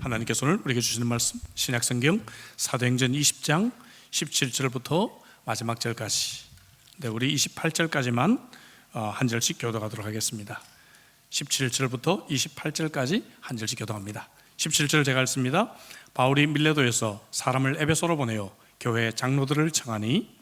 하나님께서 오늘 우리에게 주시는 말씀, 신약성경 사도행전 20장 17절부터 마지막 절까지, 우리 28절까지만 한 절씩 교도하도록 하겠습니다. 17절부터 28절까지 한 절씩 교도합니다. 17절 제가 읽습니다. 바울이 밀레도에서 사람을 에베소로 보내어 교회 장로들을 청하니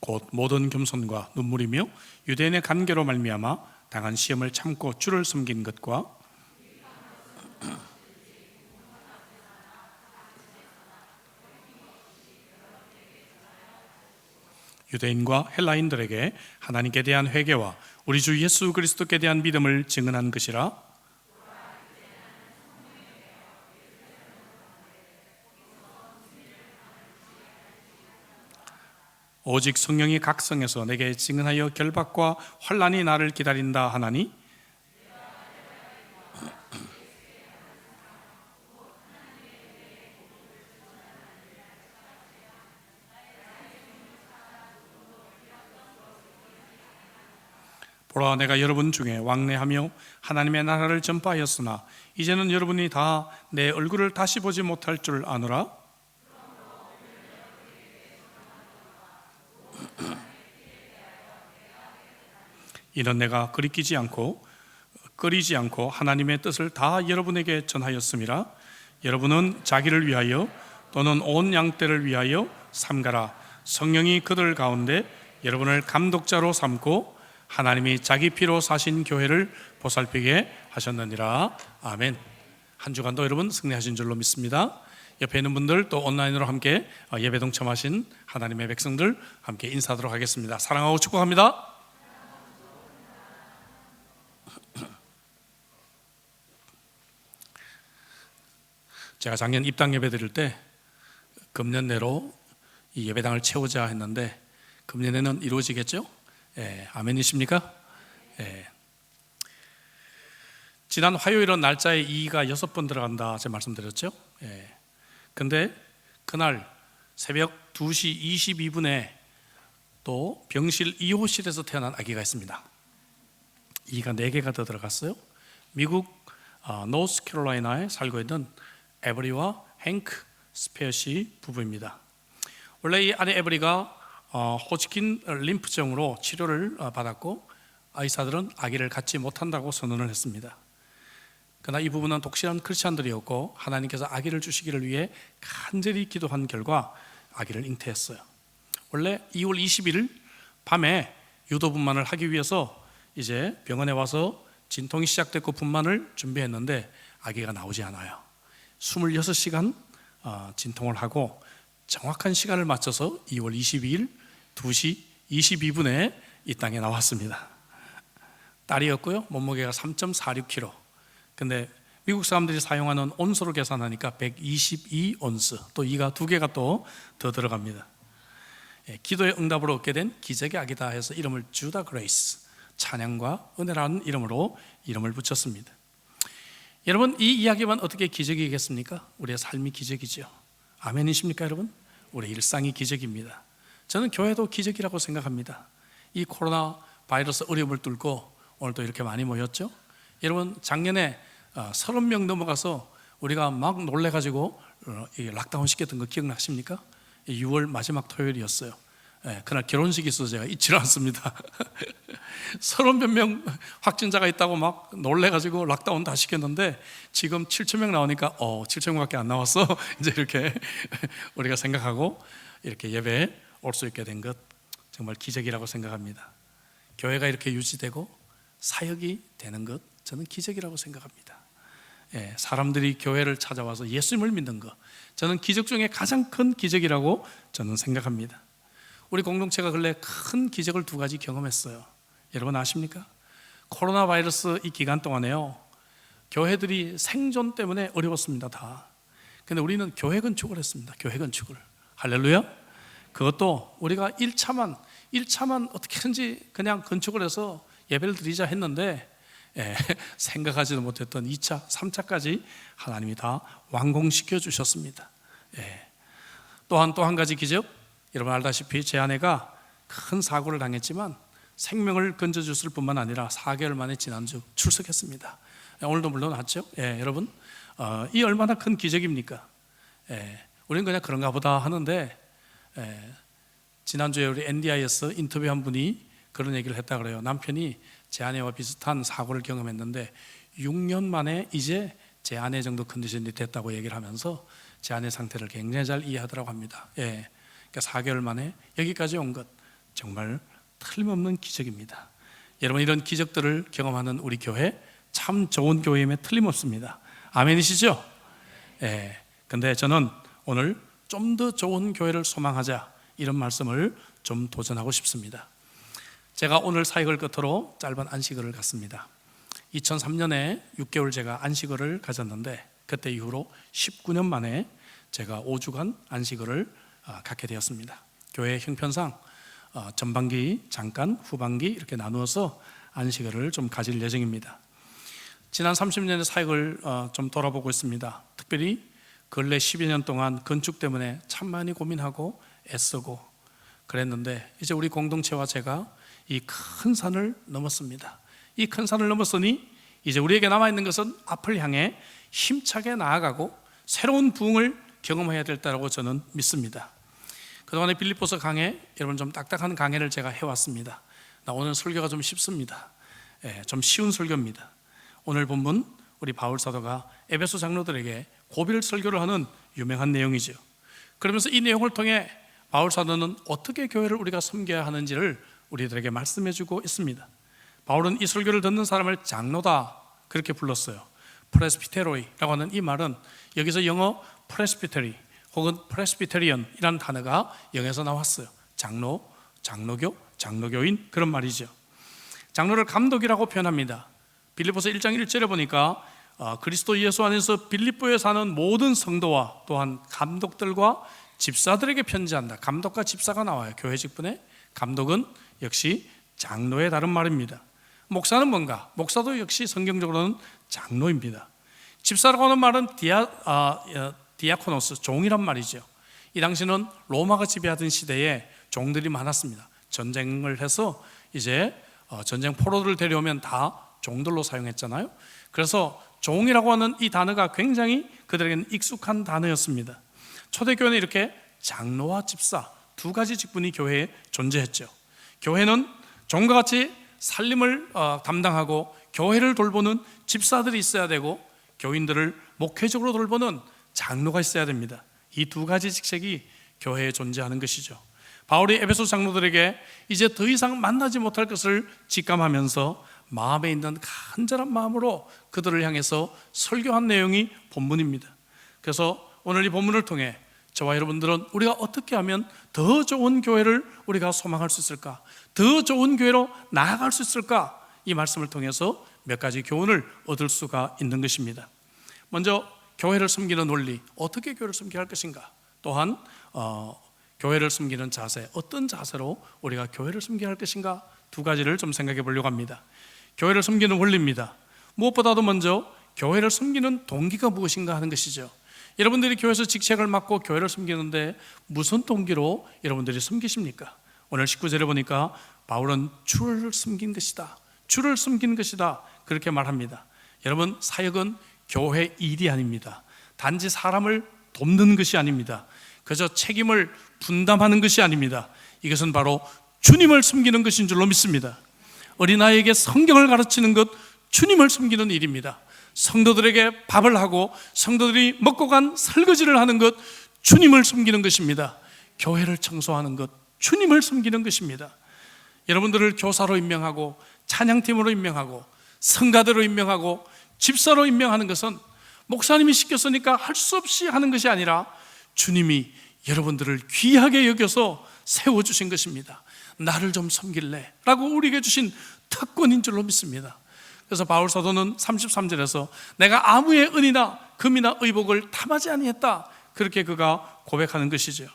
곧 모든 겸손과 눈물이며 유대인의 간계로 말미암아 당한 시험을 참고 주를 섬긴 것과 유대인과 헬라인들에게 하나님께 대한 회개와 우리 주 예수 그리스도께 대한 믿음을 증언한 것이라. 오직 성령이 각성해서 내게 증언하여 결박과 환난이 나를 기다린다 하나니 보라, 내가 여러분 중에 왕래하며 하나님의 나라를 전파하였으나 이제는 여러분이 다 내 얼굴을 다시 보지 못할 줄 아노라. 이는 내가 끓이지 않고 하나님의 뜻을 다 여러분에게 전하였음이라. 여러분은 자기를 위하여 또는 온 양떼를 위하여 삼가라. 성령이 그들 가운데 여러분을 감독자로 삼고 하나님이 자기 피로 사신 교회를 보살피게 하셨느니라. 아멘. 한 주간도 여러분 승리하신 줄로 믿습니다. 옆에 있는 분들, 또 온라인으로 함께 예배 동참하신 하나님의 백성들 함께 인사하도록 하겠습니다. 사랑하고 축복합니다. 제가 작년 입당 예배 드릴 때 금년 내로 이 예배당을 채우자 했는데 금년에는 이루어지겠죠? 예, 아멘이십니까? 예. 지난 화요일은 날짜에 이의가 6번 들어간다 제가 말씀드렸죠? 예. 근데 그날 새벽 2시 22분에 또 병실 2호실에서 태어난 아기가 있습니다. 이의가 4개가 더 들어갔어요. 미국 노스캐롤라이나에 살고 있는 에버리와 행크 스페어시 부부입니다. 원래 이 아내 에버리가 호치킨 림프종으로 치료를 받았고 의사들은 아기를 갖지 못한다고 선언을 했습니다. 그러나 이 부부는 독실한 크리스찬들이었고 하나님께서 아기를 주시기를 위해 간절히 기도한 결과 아기를 잉태했어요. 원래 2월 21일 밤에 유도분만을 하기 위해서 이제 병원에 와서 진통이 시작됐고 분만을 준비했는데 아기가 나오지 않아요. 26시간 진통을 하고 정확한 시간을 맞춰서 2월 22일 2시 22분에 이 땅에 나왔습니다. 딸이었고요. 몸무게가 3.46kg. 근데 미국 사람들이 사용하는 온수로 계산하니까 122온스, 또 이가 2개가 또 더 들어갑니다. 기도의 응답을 얻게 된 기적의 아기다 해서 이름을 주다 그레이스, 찬양과 은혜라는 이름으로 이름을 붙였습니다. 여러분, 이 이야기만 어떻게 기적이겠습니까? 우리의 삶이 기적이죠. 아멘이십니까 여러분? 우리 일상이 기적입니다. 저는 교회도 기적이라고 생각합니다. 이 코로나 바이러스 어려움을 뚫고 오늘도 이렇게 많이 모였죠. 여러분, 작년에 30명 넘어가서 우리가 막 놀래가지고 락다운 시켰던 거 기억나십니까? 6월 마지막 토요일이었어요. 그날 결혼식이 있어서 제가 잊지를 않습니다. 30몇 명 확진자가 있다고 막 놀래가지고 락다운 다 시켰는데 지금 7,000명 나오니까 7,000명밖에 안 나왔어. 이제 이렇게 우리가 생각하고 이렇게 예배에 올 수 있게 된 것 정말 기적이라고 생각합니다. 교회가 이렇게 유지되고 사역이 되는 것 저는 기적이라고 생각합니다. 사람들이 교회를 찾아와서 예수님을 믿는 것, 저는 기적 중에 가장 큰 기적이라고 저는 생각합니다. 우리 공동체가 근래 큰 기적을 2가지 경험했어요. 여러분 아십니까? 코로나 바이러스 이 기간 동안에요, 교회들이 생존 때문에 어려웠습니다. 다. 근데 우리는 교회 건축을 했습니다. 교회 건축을. 할렐루야. 그것도 우리가 1차만 어떻게든지 그냥 건축을 해서 예배를 드리자 했는데 생각하지도 못했던 2차, 3차까지 하나님이 다 완공시켜 주셨습니다. 또한 또 한 가지 기적, 여러분 알다시피 제 아내가 큰 사고를 당했지만 생명을 건져줬을 뿐만 아니라 4개월 만에 지난주 출석했습니다. 오늘도 물론 왔죠. 여러분 이 얼마나 큰 기적입니까? 우리는 그냥 그런가 보다 하는데 지난주에 우리 NDI에서 인터뷰한 분이 그런 얘기를 했다 그래요. 남편이 제 아내와 비슷한 사고를 경험했는데 6년 만에 이제 제 아내 정도 컨디션이 됐다고 얘기를 하면서 제 아내 상태를 굉장히 잘 이해하더라고 합니다. 그러니까 4개월 만에 여기까지 온 것 정말 틀림없는 기적입니다. 여러분 이런 기적들을 경험하는 우리 교회 참 좋은 교회임에 틀림없습니다. 아멘이시죠? 근데 저는 오늘 좀 더 좋은 교회를 소망하자 이런 말씀을 좀 도전하고 싶습니다. 제가 오늘 사역을 끝으로 짧은 안식일을 갖습니다. 2003년에 6개월 제가 안식일을 가졌는데 그때 이후로 19년 만에 제가 5주간 안식일을 갖게 되었습니다. 교회 형편상 전반기, 잠깐, 후반기 이렇게 나누어서 안식일을 좀 가질 예정입니다. 지난 30년의 사역을 좀 돌아보고 있습니다. 특별히 근래 10여 년 동안 건축 때문에 참 많이 고민하고 애쓰고 그랬는데 이제 우리 공동체와 제가 이 큰 산을 넘었습니다. 이 큰 산을 넘었으니 이제 우리에게 남아있는 것은 앞을 향해 힘차게 나아가고 새로운 부흥을 경험해야 될다라고 저는 믿습니다. 그동안에 빌립보서 강해 여러분 좀 딱딱한 강해를 제가 해왔습니다. 오늘 설교가 좀 쉽습니다. 좀 쉬운 설교입니다. 오늘 본문 우리 바울 사도가 에베소 장로들에게 고별 설교를 하는 유명한 내용이죠. 그러면서 이 내용을 통해 바울 사도는 어떻게 교회를 우리가 섬겨야 하는지를 우리들에게 말씀해주고 있습니다. 바울은 이 설교를 듣는 사람을 장로다 그렇게 불렀어요. 프레스비테로이라고 하는 이 말은 여기서 영어 프레스비테리 혹은 프레스비테리언이라는 단어가 영어에서 나왔어요. 장로, 장로교, 장로교인 그런 말이죠. 장로를 감독이라고 표현합니다. 빌립보서 1장 1절에 보니까 그리스도 예수 안에서 빌립보에 사는 모든 성도와 또한 감독들과 집사들에게 편지한다. 감독과 집사가 나와요. 교회 직분에. 감독은 역시 장로의 다른 말입니다. 목사는 뭔가? 목사도 역시 성경적으로는 장로입니다. 집사라고 하는 말은 디아코노스, 종이란 말이죠. 이 당시는 로마가 지배하던 시대에 종들이 많았습니다. 전쟁을 해서 이제 전쟁 포로들을 데려오면 다 종들로 사용했잖아요. 그래서 종이라고 하는 이 단어가 굉장히 그들에게는 익숙한 단어였습니다. 초대교회는 이렇게 장로와 집사 두 가지 직분이 교회에 존재했죠. 교회는 종과 같이 살림을 담당하고 교회를 돌보는 집사들이 있어야 되고 교인들을 목회적으로 돌보는 장로가 있어야 됩니다. 이 두 가지 직책이 교회에 존재하는 것이죠. 바울이 에베소 장로들에게 이제 더 이상 만나지 못할 것을 직감하면서 마음에 있는 간절한 마음으로 그들을 향해서 설교한 내용이 본문입니다. 그래서 오늘 이 본문을 통해 저와 여러분들은 우리가 어떻게 하면 더 좋은 교회를 우리가 소망할 수 있을까? 더 좋은 교회로 나아갈 수 있을까? 이 말씀을 통해서 몇 가지 교훈을 얻을 수가 있는 것입니다. 먼저 교회를 섬기는 원리, 어떻게 교회를 섬겨야 할 것인가? 또한 교회를 섬기는 자세, 어떤 자세로 우리가 교회를 섬겨야 할 것인가? 두 가지를 좀 생각해 보려고 합니다. 교회를 섬기는 원리입니다. 무엇보다도 먼저 교회를 섬기는 동기가 무엇인가 하는 것이죠. 여러분들이 교회에서 직책을 맡고 교회를 섬기는데 무슨 동기로 여러분들이 섬기십니까? 오늘 19절에 보니까 바울은 주를 섬긴 것이다, 주를 섬긴 것이다 그렇게 말합니다. 여러분 사역은 교회 일이 아닙니다. 단지 사람을 돕는 것이 아닙니다. 그저 책임을 분담하는 것이 아닙니다. 이것은 바로 주님을 섬기는 것인 줄로 믿습니다. 어린아이에게 성경을 가르치는 것 주님을 섬기는 일입니다. 성도들에게 밥을 하고 성도들이 먹고 간 설거지를 하는 것 주님을 섬기는 것입니다. 교회를 청소하는 것 주님을 섬기는 것입니다. 여러분들을 교사로 임명하고 찬양팀으로 임명하고 성가대로 임명하고 집사로 임명하는 것은 목사님이 시켰으니까 할 수 없이 하는 것이 아니라 주님이 여러분들을 귀하게 여겨서 세워주신 것입니다. 나를 좀 섬길래? 라고 우리에게 주신 특권인 줄로 믿습니다. 그래서 바울 사도는 33절에서 내가 아무의 은이나 금이나 의복을 탐하지 아니했다 그렇게 그가 고백하는 것이죠.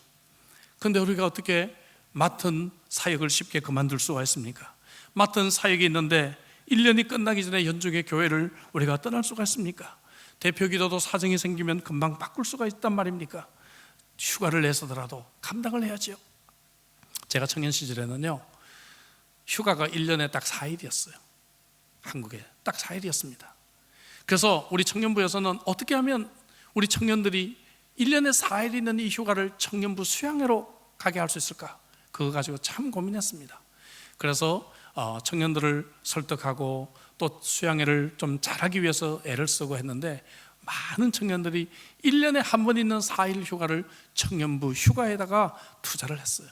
그런데 우리가 어떻게 맡은 사역을 쉽게 그만둘 수가 있습니까? 맡은 사역이 있는데 1년이 끝나기 전에 연중의 교회를 우리가 떠날 수가 있습니까? 대표 기도도 사정이 생기면 금방 바꿀 수가 있단 말입니까? 휴가를 내서더라도 감당을 해야죠. 제가 청년 시절에는요, 휴가가 1년에 딱 4일이었어요. 한국에 딱 4일이었습니다. 그래서 우리 청년부에서는 어떻게 하면 우리 청년들이 1년에 4일 있는 이 휴가를 청년부 수양회로 가게 할 수 있을까? 그거 가지고 참 고민했습니다. 그래서 청년들을 설득하고 또 수양회를 좀 잘하기 위해서 애를 쓰고 했는데, 많은 청년들이 1년에 한 번 있는 4일 휴가를 청년부 휴가에다가 투자를 했어요.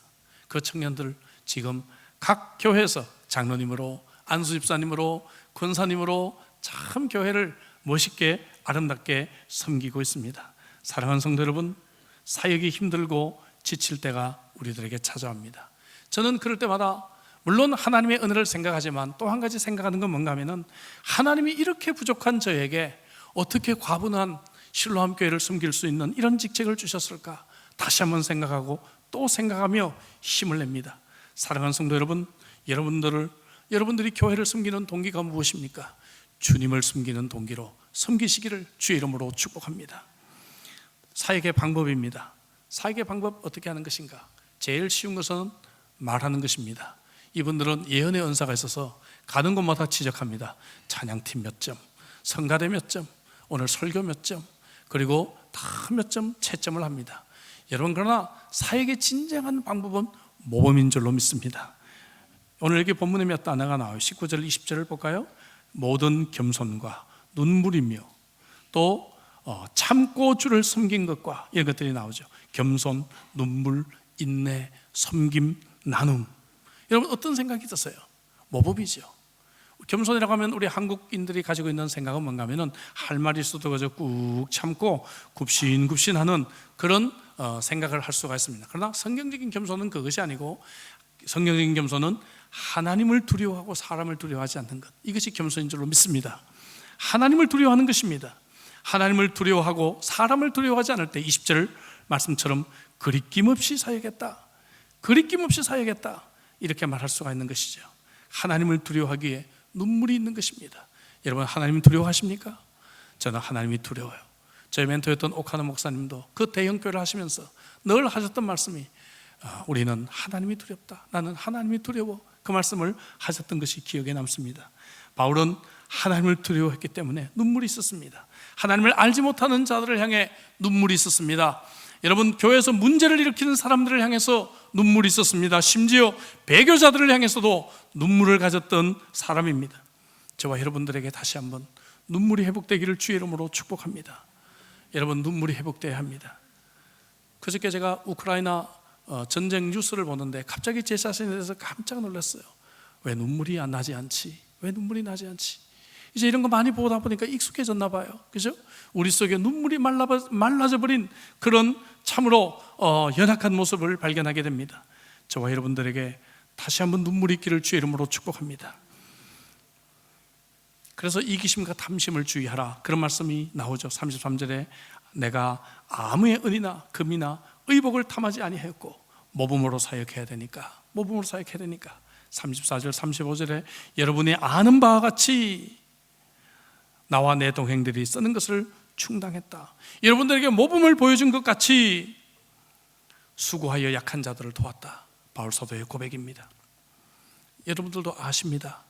그 청년들 지금 각 교회에서 장로님으로, 안수집사님으로, 권사님으로 참 교회를 멋있게 아름답게 섬기고 있습니다. 사랑하는 성도 여러분, 사역이 힘들고 지칠 때가 우리들에게 찾아옵니다. 저는 그럴 때마다 물론 하나님의 은혜를 생각하지만 또 한 가지 생각하는 건 뭔가 하면은, 하나님이 이렇게 부족한 저에게 어떻게 과분한 실로암 교회를 섬길 수 있는 이런 직책을 주셨을까? 다시 한번 생각하고 또 생각하며 힘을 냅니다. 사랑하는 성도 여러분, 여러분들이 교회를 섬기는 동기가 무엇입니까? 주님을 섬기는 동기로 섬기시기를 주의 이름으로 축복합니다. 사역의 방법입니다. 사역의 방법 어떻게 하는 것인가? 제일 쉬운 것은 말하는 것입니다. 이분들은 예언의 은사가 있어서 가는 곳마다 지적합니다. 찬양팀 몇 점, 성가대 몇 점, 오늘 설교 몇 점, 그리고 다 몇 점 채점을 합니다. 여러분, 그러나 사역의 진정한 방법은 모범인 줄로 믿습니다. 오늘 여기 본문에 몇 단어가 나와요. 19절 20절을 볼까요? 모든 겸손과 눈물이며 또 참고 주를 섬긴 것과 이런 것들이 나오죠. 겸손, 눈물, 인내, 섬김, 나눔. 여러분, 어떤 생각이 드세요? 모범이죠. 겸손이라고 하면 우리 한국인들이 가지고 있는 생각은 뭔가 하면은 할 말이 있어도 그저 꾹 참고 굽신굽신하는 그런 생각을 할 수가 있습니다. 그러나 성경적인 겸손은 그것이 아니고, 성경적인 겸손은 하나님을 두려워하고 사람을 두려워하지 않는 것, 이것이 겸손인 줄로 믿습니다. 하나님을 두려워하는 것입니다. 하나님을 두려워하고 사람을 두려워하지 않을 때 20절 말씀처럼 그리낌 없이 사역했다, 그리낌 없이 사역했다, 이렇게 말할 수가 있는 것이죠. 하나님을 두려워하기에 눈물이 있는 것입니다. 여러분, 하나님 두려워하십니까? 저는 하나님이 두려워요. 저희 멘토였던 오카노 목사님도 그 대형교회를 하시면서 늘 하셨던 말씀이 우리는 하나님이 두렵다, 나는 하나님이 두려워, 그 말씀을 하셨던 것이 기억에 남습니다. 바울은 하나님을 두려워했기 때문에 눈물이 있었습니다. 하나님을 알지 못하는 자들을 향해 눈물이 있었습니다. 여러분, 교회에서 문제를 일으키는 사람들을 향해서 눈물이 있었습니다. 심지어 배교자들을 향해서도 눈물을 가졌던 사람입니다. 저와 여러분들에게 다시 한번 눈물이 회복되기를 주의 이름으로 축복합니다. 여러분, 눈물이 회복되어야 합니다. 그저께 제가 우크라이나 전쟁 뉴스를 보는데 갑자기 제 자신에 대해서 깜짝 놀랐어요. 왜 눈물이 안 나지 않지? 왜 눈물이 나지 않지? 이제 이런 거 많이 보다 보니까 익숙해졌나 봐요. 그죠? 우리 속에 눈물이 말라져 버린 그런 참으로 연약한 모습을 발견하게 됩니다. 저와 여러분들에게 다시 한번 눈물이 있기를 주의 이름으로 축복합니다. 그래서 이기심과 탐심을 주의하라, 그런 말씀이 나오죠. 33절에 내가 아무의 은이나 금이나 의복을 탐하지 아니하였고 모범으로 사역해야 되니까, 모범으로 사역해야 되니까. 34절 35절에 여러분이 아는 바와 같이 나와 내 동행들이 쓰는 것을 충당했다. 여러분들에게 모범을 보여준 것 같이 수고하여 약한 자들을 도왔다. 바울 사도의 고백입니다. 여러분들도 아십니다.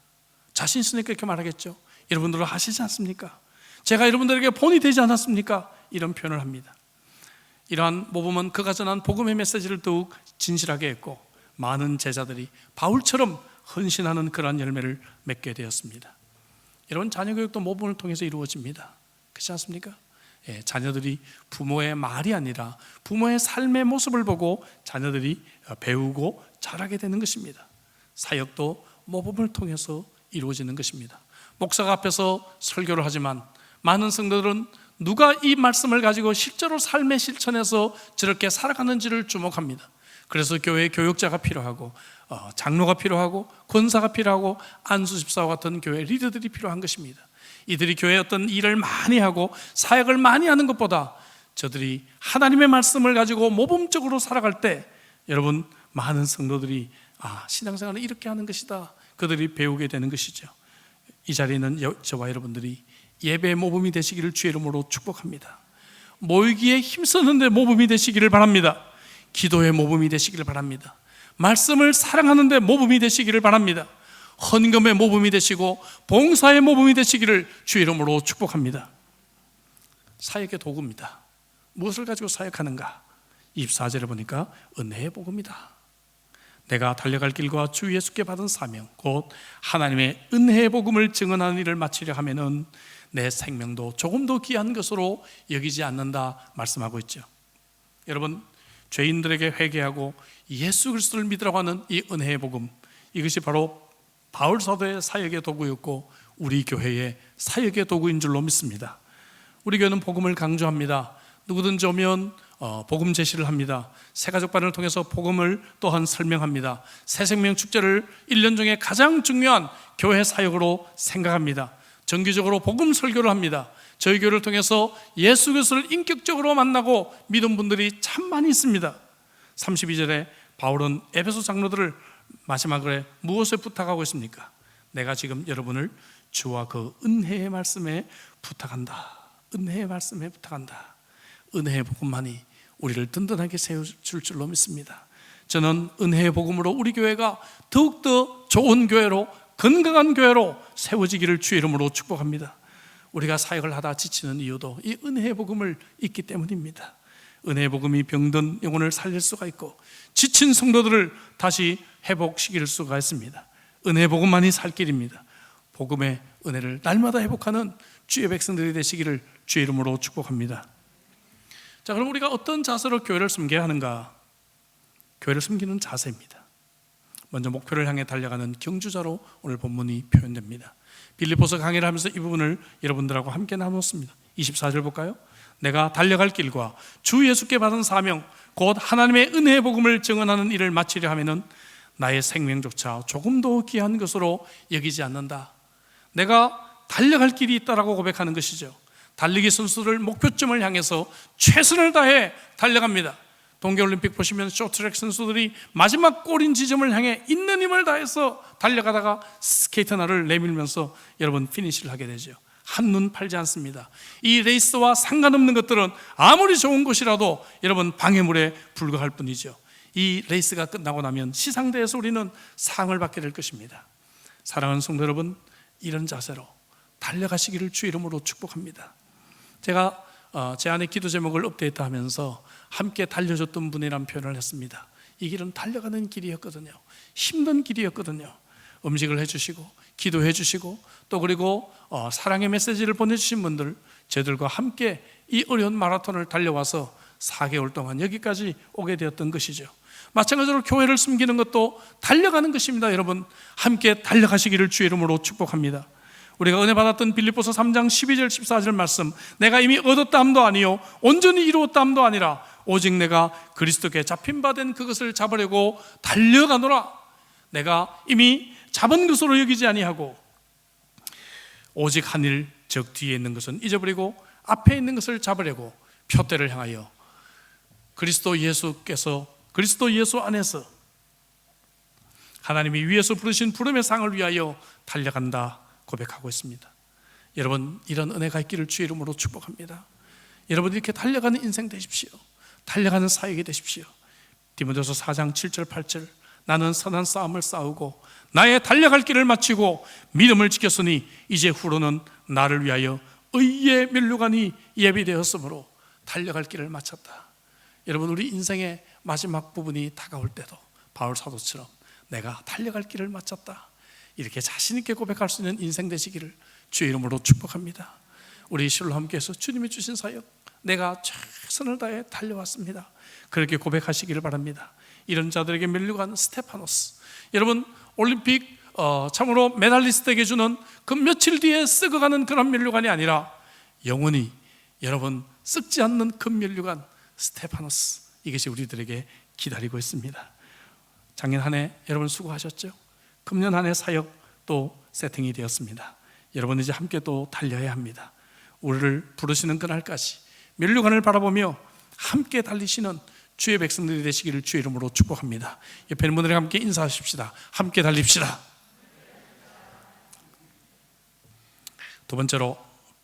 자신 있으니까 이렇게 말하겠죠. 여러분들도 아시지 않습니까? 제가 여러분들에게 본이 되지 않았습니까? 이런 표현을 합니다. 이러한 모범은 그가 전한 복음의 메시지를 더욱 진실하게 했고, 많은 제자들이 바울처럼 헌신하는 그러한 열매를 맺게 되었습니다. 여러분, 자녀교육도 모범을 통해서 이루어집니다. 그렇지 않습니까? 예, 자녀들이 부모의 말이 아니라 부모의 삶의 모습을 보고 자녀들이 배우고 자라게 되는 것입니다. 사역도 모범을 통해서 이루어지는 것입니다. 목사가 앞에서 설교를 하지만 많은 성도들은 누가 이 말씀을 가지고 실제로 삶의 실천에서 저렇게 살아가는지를 주목합니다. 그래서 교회에 교육자가 필요하고 장로가 필요하고 권사가 필요하고 안수집사와 같은 교회 리더들이 필요한 것입니다. 이들이 교회에 어떤 일을 많이 하고 사역을 많이 하는 것보다 저들이 하나님의 말씀을 가지고 모범적으로 살아갈 때 여러분, 많은 성도들이 신앙생활은 이렇게 하는 것이다, 그들이 배우게 되는 것이죠. 이 자리에는 저와 여러분들이 예배의 모범이 되시기를 주의 이름으로 축복합니다. 모이기에 힘쓰는데 모범이 되시기를 바랍니다. 기도의 모범이 되시기를 바랍니다. 말씀을 사랑하는 데 모범이 되시기를 바랍니다. 헌금의 모범이 되시고 봉사의 모범이 되시기를 주 이름으로 축복합니다. 사역의 도구입니다. 무엇을 가지고 사역하는가? 24절에 보니까 은혜의 복음이다. 내가 달려갈 길과 주 예수께 받은 사명, 곧 하나님의 은혜의 복음을 증언하는 일을 마치려 하면은 내 생명도 조금도 귀한 것으로 여기지 않는다 말씀하고 있죠. 여러분, 죄인들에게 회개하고 예수 그리스도를 믿으라고 하는 이 은혜의 복음, 이것이 바로 바울 사도의 사역의 도구였고 우리 교회의 사역의 도구인 줄로 믿습니다. 우리 교회는 복음을 강조합니다. 누구든지 오면 복음 제시를 합니다. 새가족반을 통해서 복음을 또한 설명합니다. 새생명 축제를 1년 중에 가장 중요한 교회 사역으로 생각합니다. 정기적으로 복음 설교를 합니다. 저희 교회를 통해서 예수 그리스도를 인격적으로 만나고 믿은 분들이 참 많이 있습니다. 32절에 바울은 에베소 장로들을 마지막에 무엇을 부탁하고 있습니까? 내가 지금 여러분을 주와 그 은혜의 말씀에 부탁한다. 은혜의 말씀에 부탁한다. 은혜의 복음만이 우리를 든든하게 세워줄 줄로 믿습니다. 저는 은혜의 복음으로 우리 교회가 더욱더 좋은 교회로, 건강한 교회로 세워지기를 주의 이름으로 축복합니다. 우리가 사역을 하다 지치는 이유도 이 은혜의 복음을 잊기 때문입니다. 은혜의 복음이 병든 영혼을 살릴 수가 있고 지친 성도들을 다시 회복시킬 수가 있습니다. 은혜의 복음만이 살 길입니다. 복음의 은혜를 날마다 회복하는 주의 백성들이 되시기를 주의 이름으로 축복합니다. 자, 그럼 우리가 어떤 자세로 교회를 섬겨야 하는가? 교회를 섬기는 자세입니다. 먼저 목표를 향해 달려가는 경주자로 오늘 본문이 표현됩니다. 빌립보서 강의를 하면서 이 부분을 여러분들하고 함께 나눴습니다. 24절 볼까요? 내가 달려갈 길과 주 예수께 받은 사명, 곧 하나님의 은혜의 복음을 증언하는 일을 마치려 하면은 나의 생명조차 조금도 귀한 것으로 여기지 않는다. 내가 달려갈 길이 있다라고 고백하는 것이죠. 달리기 선수들 목표점을 향해서 최선을 다해 달려갑니다. 동계올림픽 보시면 쇼트트랙 선수들이 마지막 골인 지점을 향해 있는 힘을 다해서 달려가다가 스케이트 하나를 내밀면서 여러분 피니시를 하게 되죠. 한눈 팔지 않습니다. 이 레이스와 상관없는 것들은 아무리 좋은 것이라도 여러분 방해물에 불과할 뿐이죠. 이 레이스가 끝나고 나면 시상대에서 우리는 상을 받게 될 것입니다. 사랑하는 성도 여러분, 이런 자세로 달려가시기를 주 이름으로 축복합니다. 제가 제 안에 기도 제목을 업데이트하면서 함께 달려줬던 분이라는 표현을 했습니다. 이 길은 달려가는 길이었거든요. 힘든 길이었거든요. 음식을 해주시고 기도해 주시고 또 그리고 사랑의 메시지를 보내주신 분들, 저들과 함께 이 어려운 마라톤을 달려와서 4개월 동안 여기까지 오게 되었던 것이죠. 마찬가지로 교회를 숨기는 것도 달려가는 것입니다. 여러분, 함께 달려가시기를 주의 이름으로 축복합니다. 우리가 은혜 받았던 빌립보서 3장 12절 14절 말씀, 내가 이미 얻었다 함도 아니요 온전히 이루었다 함도 아니라 오직 내가 그리스도께 잡힌 바 된 그것을 잡으려고 달려가노라. 내가 이미 잡은 것으로 여기지 아니하고 오직 한 일, 즉 뒤에 있는 것은 잊어버리고 앞에 있는 것을 잡으려고 표대를 향하여 그리스도 예수 안에서 하나님이 위에서 부르신 부름의 상을 위하여 달려간다 고백하고 있습니다. 여러분, 이런 은혜가 있기를 주의 이름으로 축복합니다. 여러분, 이렇게 달려가는 인생 되십시오. 달려가는 사역이 되십시오. 디모데후서 4장 7절 8절, 나는 선한 싸움을 싸우고 나의 달려갈 길을 마치고 믿음을 지켰으니 이제 후로는 나를 위하여 의의 면류관이 예비되었으므로 달려갈 길을 마쳤다. 여러분, 우리 인생의 마지막 부분이 다가올 때도 바울 사도처럼 내가 달려갈 길을 마쳤다, 이렇게 자신 있게 고백할 수 있는 인생 되시기를 주의 이름으로 축복합니다. 우리 실로 함께해서 주님이 주신 사역, 내가 최선을 다해 달려왔습니다, 그렇게 고백하시기를 바랍니다. 이런 자들에게 면류관 스테파노스, 여러분 올림픽 참으로 메달리스트에게 주는 그 며칠 뒤에 썩어가는 그런 면류관이 아니라 영원히 여러분 썩지 않는 그 면류관 스테파노스, 이것이 우리들에게 기다리고 있습니다. 작년 한 해 여러분 수고하셨죠? 금년 한 해 사역 또 세팅이 되었습니다. 여러분 이제 함께 또 달려야 합니다. 우리를 부르시는 그날까지 면류관을 바라보며 함께 달리시는 주의 백성들이 되시기를 주의 이름으로 축복합니다. 옆에 있는 분들과 함께 인사하십시다. 함께 달립시다. 두 번째로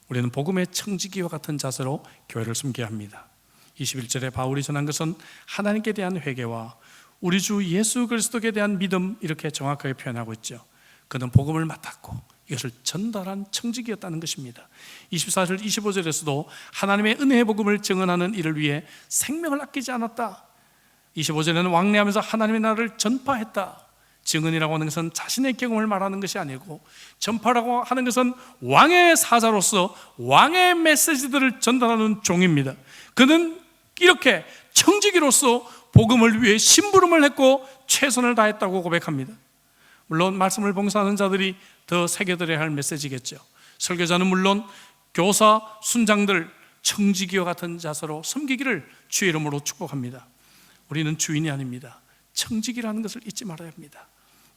우리는 복음의 청지기와 같은 자세로 교회를 섬겨야 합니다. 21절에 바울이 전한 것은 하나님께 대한 회개와 우리 주 예수 그리스도에 대한 믿음, 이렇게 정확하게 표현하고 있죠. 그는 복음을 맡았고 이것을 전달한 청직이었다는 것입니다. 24절 25절에서도 하나님의 은혜의 복음을 증언하는 이를 위해 생명을 아끼지 않았다. 25절에는 왕래하면서 하나님의 나라를 전파했다. 증언이라고 하는 것은 자신의 경험을 말하는 것이 아니고, 전파라고 하는 것은 왕의 사자로서 왕의 메시지들을 전달하는 종입니다. 그는 이렇게 청지기로서 복음을 위해 심부름을 했고 최선을 다했다고 고백합니다. 물론 말씀을 봉사하는 자들이 더 새겨들어야 할 메시지겠죠. 설교자는 물론 교사, 순장들, 청지기와 같은 자세로 섬기기를 주의 이름으로 축복합니다. 우리는 주인이 아닙니다. 청지기라는 것을 잊지 말아야 합니다.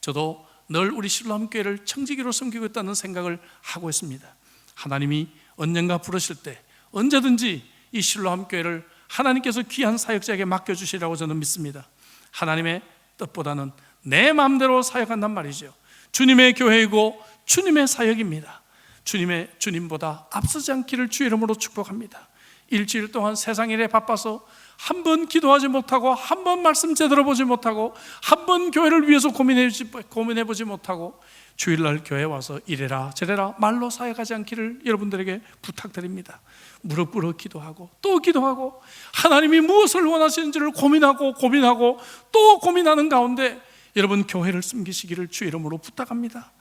저도 늘 우리 실로암교회를 청지기로 섬기고 있다는 생각을 하고 있습니다. 하나님이 언젠가 부르실 때 언제든지 이 실로암교회를 하나님께서 귀한 사역자에게 맡겨주시라고 저는 믿습니다. 하나님의 뜻보다는 내 마음대로 사역한단 말이죠. 주님의 교회이고 주님의 사역입니다. 주님보다 앞서지 않기를 주의 이름으로 축복합니다. 일주일 동안 세상 일에 바빠서 한 번 기도하지 못하고, 한 번 말씀 제대로 보지 못하고, 한 번 교회를 위해서 고민해보지 못하고, 주일날 교회에 와서 이래라 저래라 말로 사역하지 않기를 여러분들에게 부탁드립니다. 무릎 꿇어 기도하고 또 기도하고, 하나님이 무엇을 원하시는지를 고민하고 또 고민하는 가운데 여러분 교회를 섬기시기를 주의 이름으로 부탁합니다.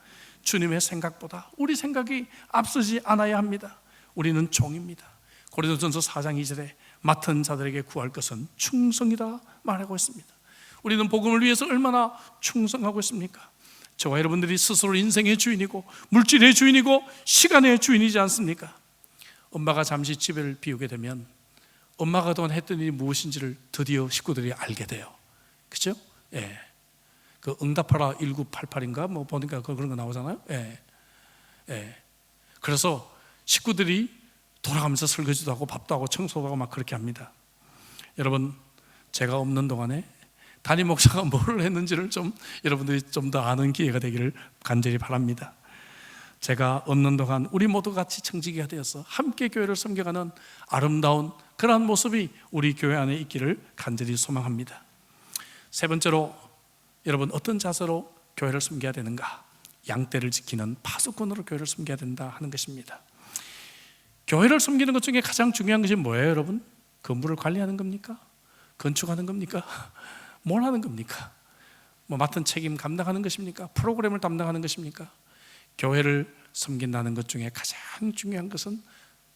주님의 생각보다 우리 생각이 앞서지 않아야 합니다. 우리는 종입니다. 고린도전서 4장 2절에 맡은 자들에게 구할 것은 충성이다 말하고 있습니다. 우리는 복음을 위해서 얼마나 충성하고 있습니까? 저와 여러분들이 스스로 인생의 주인이고 물질의 주인이고 시간의 주인이지 않습니까? 엄마가 잠시 집을 비우게 되면 엄마가 그동안 했던 일이 무엇인지를 드디어 식구들이 알게 돼요. 그렇죠? 예. 그 응답하라 1988인가 뭐 보니까 그런 거 나오잖아요. 예. 예. 그래서 식구들이 돌아가면서 설거지도 하고 밥도 하고 청소도 하고 막 그렇게 합니다. 여러분, 제가 없는 동안에 담임 목사가 뭘 했는지를 좀 여러분들이 좀 더 아는 기회가 되기를 간절히 바랍니다. 제가 없는 동안 우리 모두 같이 청지기가 되어서 함께 교회를 섬겨가는 아름다운 그러한 모습이 우리 교회 안에 있기를 간절히 소망합니다. 세 번째로, 여러분 어떤 자세로 교회를 섬겨야 되는가? 양떼를 지키는 파수꾼으로 교회를 섬겨야 된다 하는 것입니다. 교회를 섬기는 것 중에 가장 중요한 것이 뭐예요, 여러분? 건물을 관리하는 겁니까? 건축하는 겁니까? 뭘 하는 겁니까? 뭐 맡은 책임 감당하는 것입니까? 프로그램을 담당하는 것입니까? 교회를 섬긴다는 것 중에 가장 중요한 것은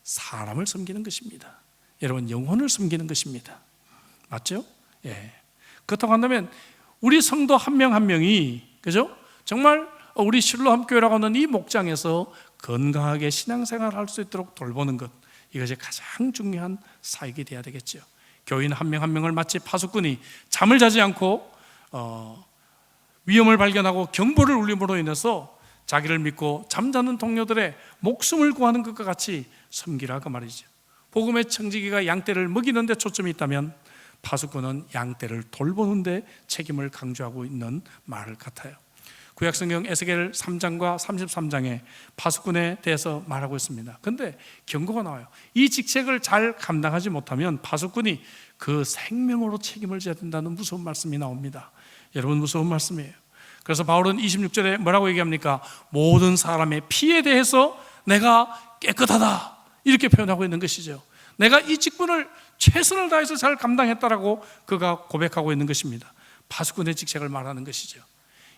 사람을 섬기는 것입니다. 여러분, 영혼을 섬기는 것입니다. 맞죠? 예. 그렇다고 한다면 우리 성도 한 명 한 명이, 그죠? 정말 우리 실로암교회라고 하는 이 목장에서 건강하게 신앙생활을 할 수 있도록 돌보는 것, 이것이 가장 중요한 사역이 돼야 되겠죠. 교인 한 명 한 명을 마치 파수꾼이 잠을 자지 않고 위험을 발견하고 경보를 울림으로 인해서 자기를 믿고 잠자는 동료들의 목숨을 구하는 것과 같이 섬기라 그 말이죠. 복음의 청지기가 양떼를 먹이는 데 초점이 있다면 파수꾼은 양떼를 돌보는 데 책임을 강조하고 있는 말 같아요. 구약성경 에스겔 3장과 33장에 파수꾼에 대해서 말하고 있습니다. 그런데 경고가 나와요. 이 직책을 잘 감당하지 못하면 파수꾼이 그 생명으로 책임을 져야 된다는 무서운 말씀이 나옵니다. 여러분, 무서운 말씀이에요. 그래서 바울은 26절에 뭐라고 얘기합니까? 모든 사람의 피에 대해서 내가 깨끗하다, 이렇게 표현하고 있는 것이죠. 내가 이 직분을 최선을 다해서 잘 감당했다라고 그가 고백하고 있는 것입니다. 파수꾼의 직책을 말하는 것이죠.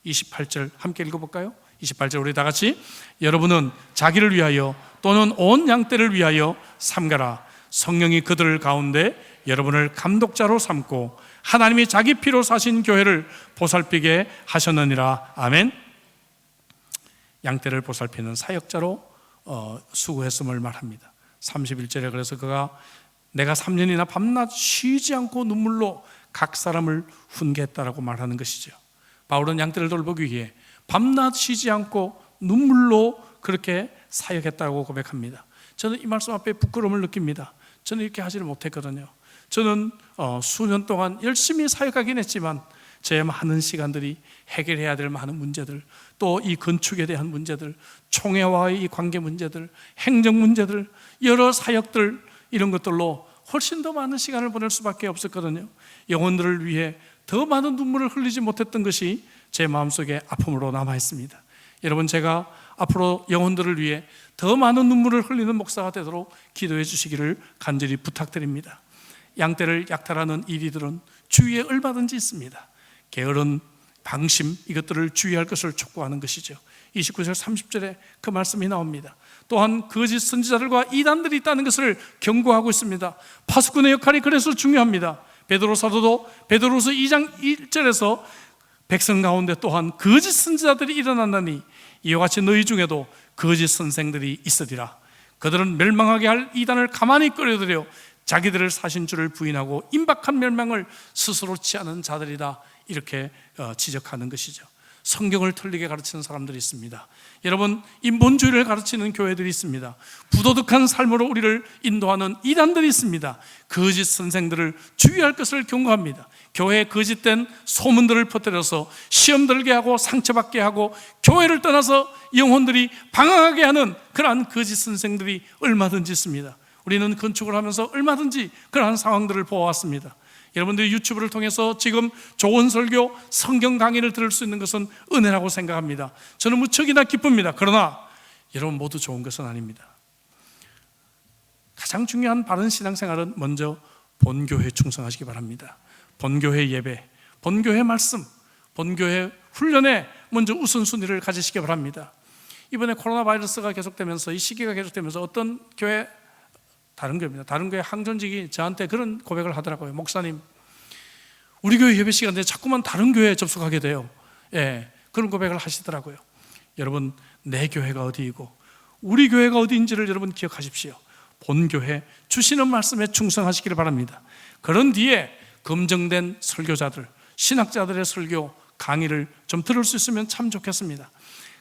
28절 함께 읽어볼까요? 28절 우리 다 같이, 여러분은 자기를 위하여 또는 온 양떼를 위하여 삼가라. 성령이 그들 가운데 여러분을 감독자로 삼고 하나님이 자기 피로 사신 교회를 보살피게 하셨느니라. 아멘. 양떼를 보살피는 사역자로 수고했음을 말합니다. 31절에 그래서 그가 내가 3년이나 밤낮 쉬지 않고 눈물로 각 사람을 훈계했다라고 말하는 것이죠. 바울은 양떼를 돌보기 위해 밤낮 쉬지 않고 눈물로 그렇게 사역했다고 고백합니다. 저는 이 말씀 앞에 부끄러움을 느낍니다. 저는 이렇게 하지를 못했거든요. 저는 수년 동안 열심히 사역하긴 했지만 제 많은 시간들이 해결해야 될 많은 문제들, 또 이 건축에 대한 문제들, 총회와의 이 관계 문제들, 행정 문제들, 여러 사역들, 이런 것들로 훨씬 더 많은 시간을 보낼 수밖에 없었거든요. 영혼들을 위해 더 많은 눈물을 흘리지 못했던 것이 제 마음속에 아픔으로 남아 있습니다. 여러분, 제가 앞으로 영혼들을 위해 더 많은 눈물을 흘리는 목사가 되도록 기도해 주시기를 간절히 부탁드립니다. 양떼를 약탈하는 이리들은 주위에 얼마든지 있습니다. 게으른 방심, 이것들을 주의할 것을 촉구하는 것이죠. 29절 30절에 그 말씀이 나옵니다. 또한 거짓 선지자들과 이단들이 있다는 것을 경고하고 있습니다. 파수꾼의 역할이 그래서 중요합니다. 베드로 사도도 베드로서 2장 1절에서 백성 가운데 또한 거짓 선지자들이 일어난다니 이와 같이 너희 중에도 거짓 선생들이 있으리라. 그들은 멸망하게 할 이단을 가만히 끌어들여 자기들을 사신 줄을 부인하고 임박한 멸망을 스스로 취하는 자들이다. 이렇게 지적하는 것이죠. 성경을 틀리게 가르치는 사람들이 있습니다. 여러분, 인본주의를 가르치는 교회들이 있습니다. 부도덕한 삶으로 우리를 인도하는 이단들이 있습니다. 거짓 선생들을 주의할 것을 경고합니다. 교회에 거짓된 소문들을 퍼뜨려서 시험 들게 하고 상처받게 하고 교회를 떠나서 영혼들이 방황하게 하는 그러한 거짓 선생들이 얼마든지 있습니다. 우리는 건축을 하면서 얼마든지 그러한 상황들을 보아왔습니다. 여러분들이 유튜브를 통해서 지금 좋은 설교, 성경 강의를 들을 수 있는 것은 은혜라고 생각합니다. 저는 무척이나 기쁩니다. 그러나 여러분 모두 좋은 것은 아닙니다. 가장 중요한 바른 신앙생활은 먼저 본교회에 충성하시기 바랍니다. 본교회 예배, 본교회 말씀, 본교회 훈련에 먼저 우선순위를 가지시기 바랍니다. 이번에 코로나 바이러스가 계속되면서, 이 시기가 계속되면서 어떤 교회, 다른 교회입니다. 다른 교회 항전직이 저한테 그런 고백을 하더라고요. 목사님, 우리 교회 예배 시간에 자꾸만 다른 교회에 접속하게 돼요. 그런 고백을 하시더라고요. 여러분, 내 교회가 어디이고 우리 교회가 어디인지를 여러분 기억하십시오. 본교회 주시는 말씀에 충성하시기를 바랍니다. 그런 뒤에 검증된 설교자들, 신학자들의 설교 강의를 좀 들을 수 있으면 참 좋겠습니다.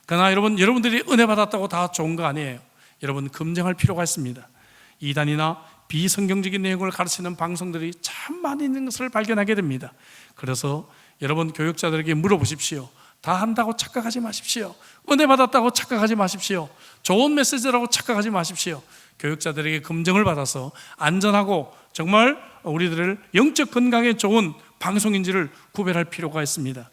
그러나 여러분들이 은혜 받았다고 다 좋은 거 아니에요. 여러분, 검증할 필요가 있습니다. 이단이나 비성경적인 내용을 가르치는 방송들이 참 많이 있는 것을 발견하게 됩니다. 그래서 여러분 교육자들에게 물어보십시오. 다 한다고 착각하지 마십시오. 은혜 받았다고 착각하지 마십시오. 좋은 메시지라고 착각하지 마십시오. 교육자들에게 검증을 받아서 안전하고 정말 우리들을 영적 건강에 좋은 방송인지를 구별할 필요가 있습니다.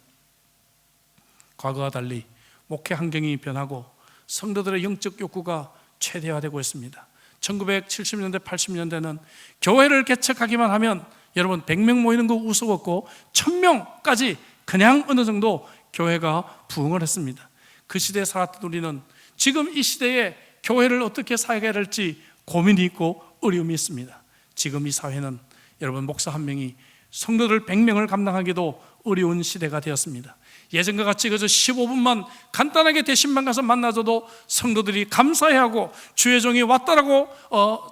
과거와 달리 목회 환경이 변하고 성도들의 영적 욕구가 최대화되고 있습니다. 1970년대, 80년대는 교회를 개척하기만 하면 여러분 100명 모이는 거 우스웠고 1000명까지 그냥 어느 정도 교회가 부흥을 했습니다. 그 시대에 살았던 우리는 지금 이 시대에 교회를 어떻게 사역해야 할지 고민이 있고 어려움이 있습니다. 지금 이 사회는 여러분 목사 한 명이 성도들 100명을 감당하기도 어려운 시대가 되었습니다. 예전과 같이 그저 15분만 간단하게 대신만 가서 만나줘도 성도들이 감사해하고 주의 종이 왔다라고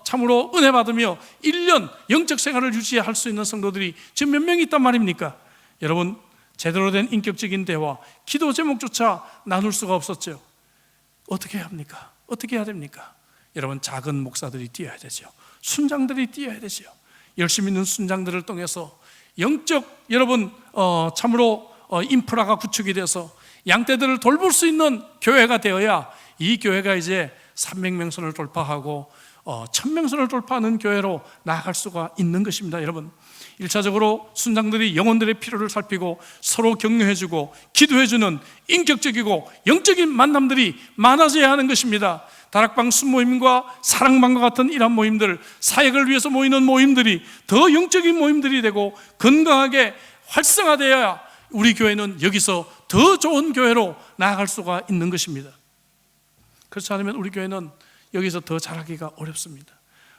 참으로 은혜 받으며 1년 영적 생활을 유지할 수 있는 성도들이 지금 몇 명이 있단 말입니까? 여러분, 제대로 된 인격적인 대화, 기도 제목조차 나눌 수가 없었죠. 어떻게 해야 합니까? 어떻게 해야 됩니까? 여러분, 작은 목사들이 뛰어야 되죠. 순장들이 뛰어야 되죠. 열심히 있는 순장들을 통해서 영적 여러분 참으로 인프라가 구축이 돼서 양떼들을 돌볼 수 있는 교회가 되어야 이 교회가 이제 300명선을 돌파하고 1000명선을 돌파하는 교회로 나아갈 수가 있는 것입니다. 여러분, 1차적으로 순장들이 영혼들의 필요를 살피고 서로 격려해주고 기도해주는 인격적이고 영적인 만남들이 많아져야 하는 것입니다. 다락방 순모임과 사랑방과 같은 이런 모임들, 사역을 위해서 모이는 모임들이 더 영적인 모임들이 되고 건강하게 활성화되어야 우리 교회는 여기서 더 좋은 교회로 나아갈 수가 있는 것입니다. 그렇지 않으면 우리 교회는 여기서 더 잘하기가 어렵습니다.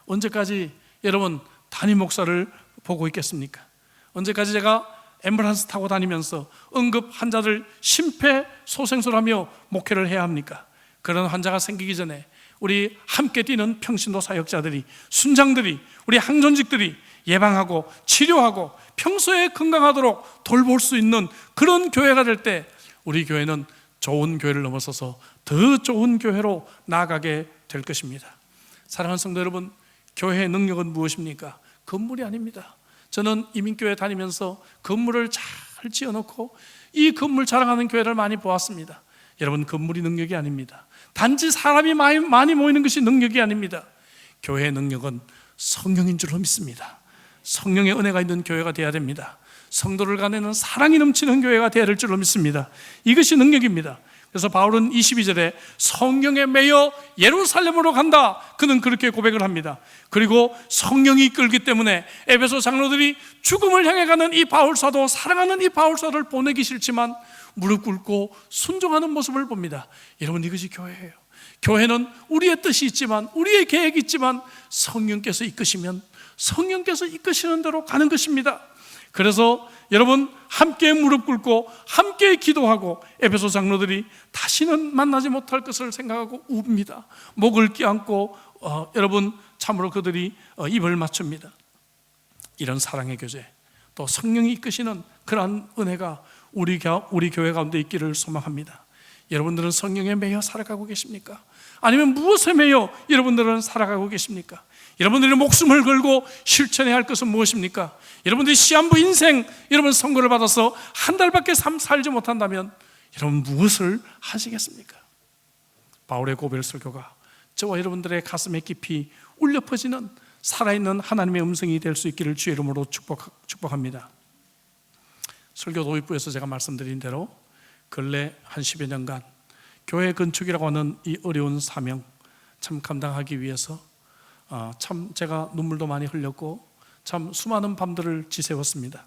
언제까지 여러분 담임 목사를 보고 있겠습니까? 언제까지 제가 앰뷸런스 타고 다니면서 응급 환자들 심폐소생술하며 목회를 해야 합니까? 그런 환자가 생기기 전에 우리 함께 뛰는 평신도 사역자들이, 순장들이, 우리 항존직들이 예방하고 치료하고 평소에 건강하도록 돌볼 수 있는 그런 교회가 될 때 우리 교회는 좋은 교회를 넘어서서 더 좋은 교회로 나아가게 될 것입니다. 사랑하는 성도 여러분, 교회의 능력은 무엇입니까? 건물이 아닙니다. 저는 이민교회 다니면서 건물을 잘 지어놓고 이 건물 자랑하는 교회를 많이 보았습니다. 여러분, 건물이 능력이 아닙니다. 단지 사람이 많이 모이는 것이 능력이 아닙니다. 교회의 능력은 성령인 줄로 믿습니다. 성령의 은혜가 있는 교회가 되어야 됩니다. 성도를 가내는 사랑이 넘치는 교회가 되어야 될 줄로 믿습니다. 이것이 능력입니다. 그래서 바울은 22절에 성령에 매여 예루살렘으로 간다, 그는 그렇게 고백을 합니다. 그리고 성령이 이끌기 때문에 에베소 장로들이 죽음을 향해 가는 이 바울사도, 사랑하는 이 바울사를 보내기 싫지만 무릎 꿇고 순종하는 모습을 봅니다. 여러분, 이것이 교회예요. 교회는 우리의 뜻이 있지만, 우리의 계획이 있지만 성령께서 이끄시면 성령께서 이끄시는 대로 가는 것입니다. 그래서 여러분, 함께 무릎 꿇고 함께 기도하고 에베소 장로들이 다시는 만나지 못할 것을 생각하고 웁니다. 목을 껴안고 여러분, 참으로 그들이 입을 맞춥니다. 이런 사랑의 교제, 또 성령이 이끄시는 그러한 은혜가 우리 교회 가운데 있기를 소망합니다. 여러분들은 성령에 매여 살아가고 계십니까? 아니면 무엇에 매여 여러분들은 살아가고 계십니까? 여러분들이 목숨을 걸고 실천해야 할 것은 무엇입니까? 여러분들이 시한부 인생, 여러분 선고를 받아서 한 달밖에 살지 못한다면 여러분 무엇을 하시겠습니까? 바울의 고별 설교가 저와 여러분들의 가슴에 깊이 울려 퍼지는 살아있는 하나님의 음성이 될 수 있기를 주의 이름으로 축복합니다. 설교 도입부에서 제가 말씀드린 대로 근래 한 10여 년간 교회 건축이라고 하는 이 어려운 사명 참 감당하기 위해서 참 제가 눈물도 많이 흘렸고 참 수많은 밤들을 지새웠습니다.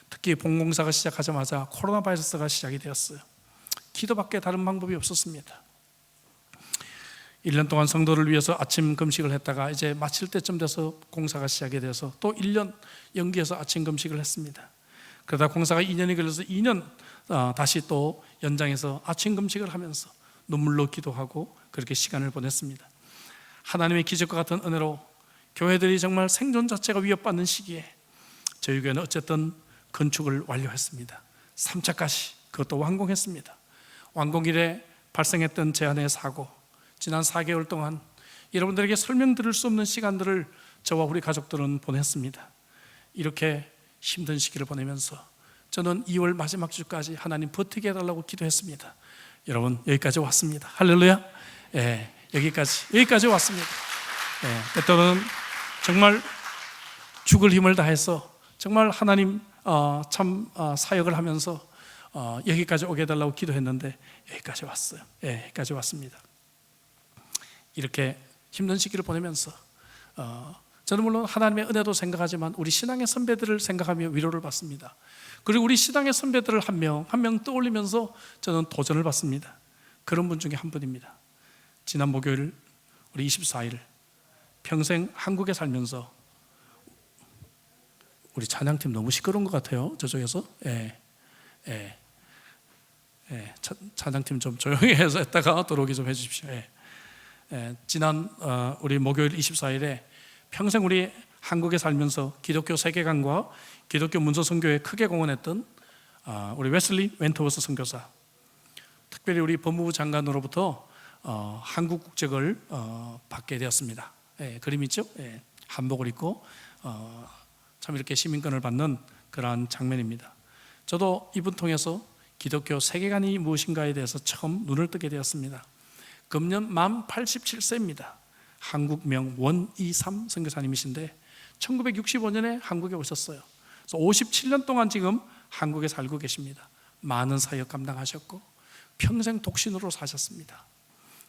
특히 봉공사가 시작하자마자 코로나 바이러스가 시작이 되었어요. 기도밖에 다른 방법이 없었습니다. 1년 동안 성도를 위해서 아침 금식을 했다가 이제 마칠 때쯤 돼서 공사가 시작이 돼서 또 1년 연기해서 아침 금식을 했습니다. 그러다 공사가 2년이 걸려서 2년 다시 또 연장해서 아침 금식을 하면서 눈물로 기도하고 그렇게 시간을 보냈습니다. 하나님의 기적과 같은 은혜로 교회들이 정말 생존 자체가 위협받는 시기에 저희 교회는 어쨌든 건축을 완료했습니다. 3차까지 그것도 완공했습니다. 완공일에 발생했던 재난의 사고, 지난 4개월 동안 여러분들에게 설명드릴 수 없는 시간들을 저와 우리 가족들은 보냈습니다. 이렇게 힘든 시기를 보내면서 저는 2월 마지막 주까지 하나님 버티게 해달라고 기도했습니다. 여러분, 여기까지 왔습니다. 할렐루야. 여기까지 왔습니다. 때때로는 정말 죽을 힘을 다해서 정말 하나님 사역을 하면서 여기까지 오게 해달라고 기도했는데 여기까지 왔어요. 여기까지 왔습니다. 이렇게 힘든 시기를 보내면서 저는 물론 하나님의 은혜도 생각하지만 우리 신앙의 선배들을 생각하며 위로를 받습니다. 그리고 우리 신앙의 선배들을 한 명 한 명 떠올리면서 저는 도전을 받습니다. 그런 분 중에 한 분입니다. 지난 목요일 우리 24일 평생 한국에 살면서 우리 찬양팀 너무 시끄러운 것 같아요. 저쪽에서 찬양팀 좀 조용히 해서 했다가 들어오기 좀 해주십시오. 지난 우리 목요일 24일에 평생 우리 한국에 살면서 기독교 세계관과 기독교 문서 선교에 크게 공헌했던 우리 웨슬리 웬터워스 선교사, 특별히 우리 법무부 장관으로부터 한국 국적을 받게 되었습니다. 그림 있죠? 한복을 입고 참 이렇게 시민권을 받는 그러한 장면입니다. 저도 이분 통해서 기독교 세계관이 무엇인가에 대해서 처음 눈을 뜨게 되었습니다. 금년 만 87세입니다. 한국명 원이삼 선교사님이신데 1965년에 한국에 오셨어요. 그래서 57년 동안 지금 한국에 살고 계십니다. 많은 사역 감당하셨고 평생 독신으로 사셨습니다.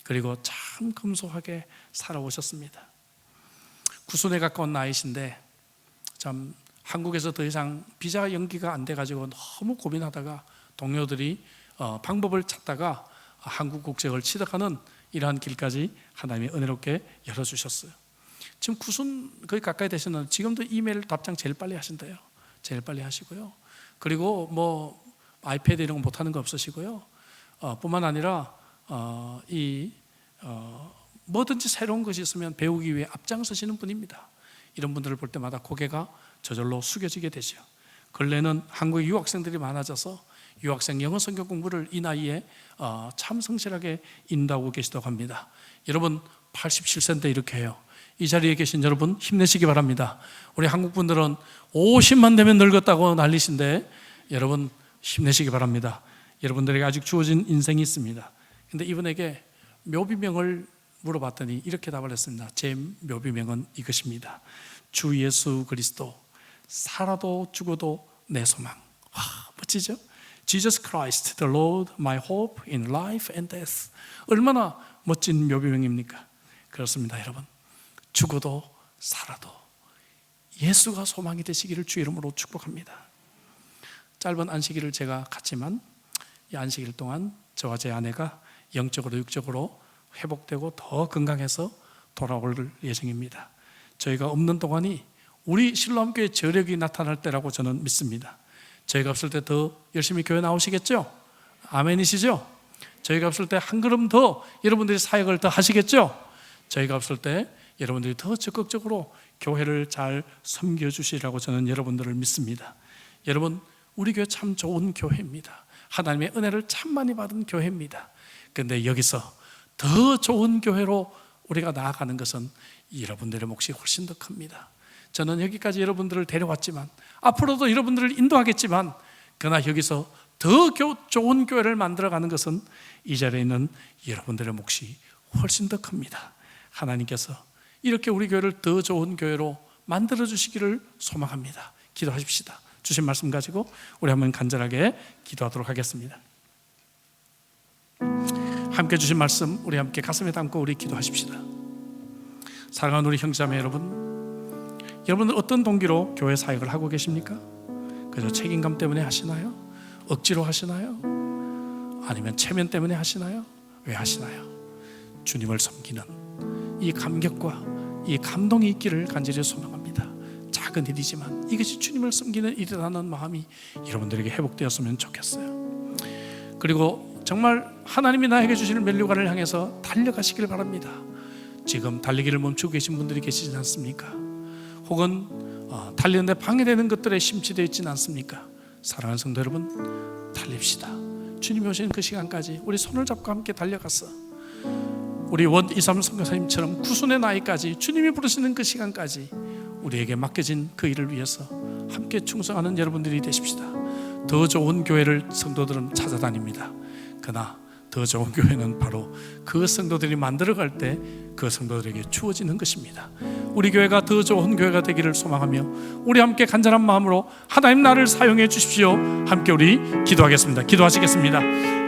그리고 참 검소하게 살아오셨습니다. 구순에 가까운 나이신데 참 한국에서 더 이상 비자 연기가 안 돼가지고 너무 고민하다가 동료들이 방법을 찾다가 한국 국적을 취득하는 이러한 길까지 하나님이 은혜롭게 열어주셨어요. 지금 구순 거의 가까이 되셨는데 지금도 이메일 답장 제일 빨리 하신대요. 제일 빨리 하시고요. 그리고 뭐 아이패드 이런 거 못하는 거 없으시고요. 뿐만 아니라 뭐든지 새로운 것이 있으면 배우기 위해 앞장서시는 분입니다. 이런 분들을 볼 때마다 고개가 저절로 숙여지게 되죠. 근래는 한국에 유학생들이 많아져서 유학생 영어 성경 공부를 이 나이에 참 성실하게 인도하고 계시다고 합니다. 여러분 87세인데 이렇게 해요. 이 자리에 계신 여러분 힘내시기 바랍니다. 우리 한국 분들은 50만 되면 늙었다고 난리신데 여러분 힘내시기 바랍니다. 여러분들에게 아직 주어진 인생이 있습니다. 근데 이분에게 묘비명을 물어봤더니 이렇게 답을 했습니다. 제 묘비명은 이것입니다. 주 예수 그리스도, 살아도 죽어도 내 소망. 와, 멋지죠? Jesus Christ, the Lord, my hope in life and death. 얼마나 멋진 묘비명입니까? 그렇습니다, 여러분. 죽어도 살아도 예수가 소망이 되시기를 주 이름으로 축복합니다. 짧은 안식일을 제가 갔지만 이 안식일 동안 저와 제 아내가 영적으로 육적으로 회복되고 더 건강해서 돌아올 예정입니다. 저희가 없는 동안이 우리 실로암교회 저력이 나타날 때라고 저는 믿습니다. 저희가 없을 때 더 열심히 교회 나오시겠죠? 아멘이시죠? 저희가 없을 때 한 걸음 더 여러분들이 사역을 더 하시겠죠? 저희가 없을 때 여러분들이 더 적극적으로 교회를 잘 섬겨주시라고 저는 여러분들을 믿습니다. 여러분, 우리 교회 참 좋은 교회입니다. 하나님의 은혜를 참 많이 받은 교회입니다. 그런데 여기서 더 좋은 교회로 우리가 나아가는 것은 여러분들의 몫이 훨씬 더 큽니다. 저는 여기까지 여러분들을 데려왔지만 앞으로도 여러분들을 인도하겠지만 그러나 여기서 더 좋은 교회를 만들어가는 것은 이 자리에 있는 여러분들의 몫이 훨씬 더 큽니다. 하나님께서 이렇게 우리 교회를 더 좋은 교회로 만들어 주시기를 소망합니다. 기도하십시다. 주신 말씀 가지고 우리 한번 간절하게 기도하도록 하겠습니다. 함께 주신 말씀 우리 함께 가슴에 담고 우리 기도하십시다. 사랑하는 우리 형제자매 여러분들 어떤 동기로 교회 사역을 하고 계십니까? 그저 책임감 때문에 하시나요? 억지로 하시나요? 아니면 체면 때문에 하시나요? 왜 하시나요? 주님을 섬기는 이 감격과 이 감동이 있기를 간절히 소망합니다. 작은 일이지만 이것이 주님을 섬기는 일이라는 마음이 여러분들에게 회복되었으면 좋겠어요. 그리고 정말 하나님이 나에게 주시는 면류관을 향해서 달려가시길 바랍니다. 지금 달리기를 멈추고 계신 분들이 계시지 않습니까? 혹은 달리는데 방해되는 것들에 심취되어 있지는 않습니까? 사랑하는 성도 여러분, 달립시다. 주님이 오시는 그 시간까지 우리 손을 잡고 함께 달려가서 우리 원이삼 선교사님처럼 구순의 나이까지 주님이 부르시는 그 시간까지 우리에게 맡겨진 그 일을 위해서 함께 충성하는 여러분들이 되십시다. 더 좋은 교회를 성도들은 찾아다닙니다. 그러나 더 좋은 교회는 바로 그 성도들이 만들어갈 때 그 성도들에게 주어지는 것입니다. 우리 교회가 더 좋은 교회가 되기를 소망하며 우리 함께 간절한 마음으로 하나님 나를 사용해 주십시오. 함께 우리 기도하겠습니다. 기도하시겠습니다.